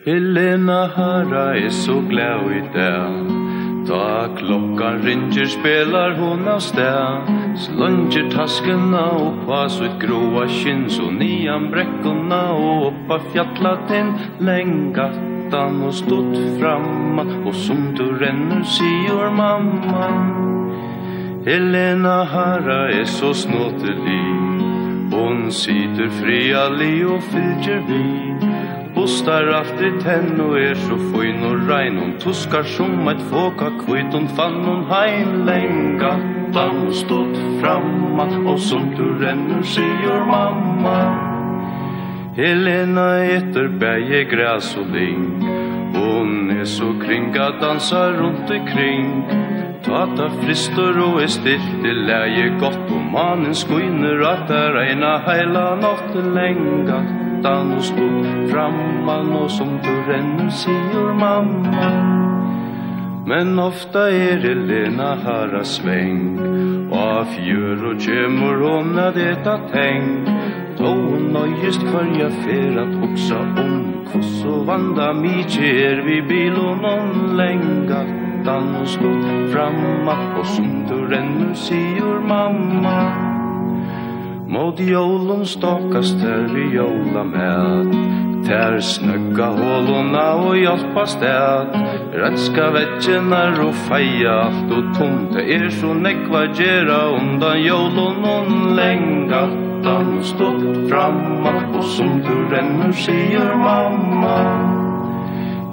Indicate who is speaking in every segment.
Speaker 1: Helena Hara så glad I dag. Da klokkan ringer spelar hon av steg. Slunger taskerna og på sitt gråa skinn. Så nian brekkorna og oppa fjallatin längattan og stått framma. Og som du renner sier mamma. Helena Hara så snåtelig. Hon sitter frialig og fylger vid. Bostar alltid tenn og så fin og rein. Hon tuskar som et fåka kvitt. Hon fann hon heim längattan og stått framma. Og som du renner sier mamma. Helena etter bæge gräs og ling. Hon så kringa dansar rundt ikring. Tata fristor og stilt I läge gott. Og mannen skuiner at reina heila natt längattan og stod framman. Og som du renner sier mamma. Men ofta Helena Hara sväng. Og av fjør og kjemur hon etta tänk. Då hon nøyest kvarja fer at hoksa kvoss og vanda mykje vi bil og nån längattan og stod framma. Og som du renner sier mamma. Mot jolon stakast her I jola med. Ter snøgga hålona og hjelpa sted. Renska vettjenar og feia alt og tomt. Det så nekva gjerra undan jolon og längattan og stått framma. Og som du renner sier mamma.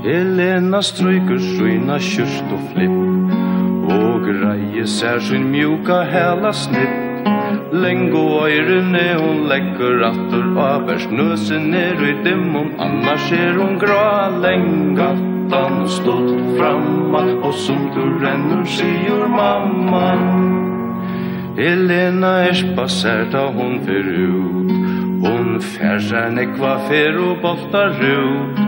Speaker 1: Helena stryker sina kjørst og flipp. Og greie ser sin mjuka hela snipp. Lengo øyrene hon legger atter avers nøsen I dimmon. Annars hon grå längattan og stått framma. Og som du renner sier mamma. Helena spasser da hon fer ut. Hon färsar nekva fer og boltar ut.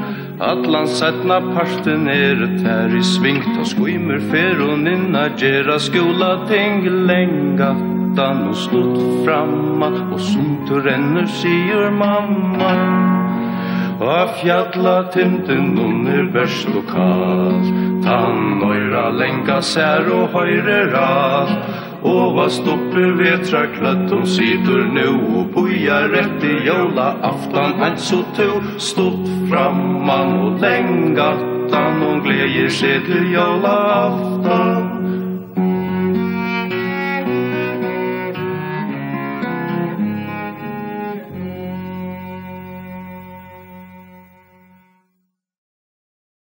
Speaker 1: Allan setna parten ter I svingt. Og skuimer fer hon inna gjerra skola ting längattan og stått framma. Og som du renner sier mamma. Og fjalla tinten hon verst og kall. Tann øyra länga sær og høyrer alt. Og hva stopper vetra kløtt. Hon sitter nu og pujar rett I jola aftan. Han så to stått framman og längattan. Hon glädjer seg til jola aftan.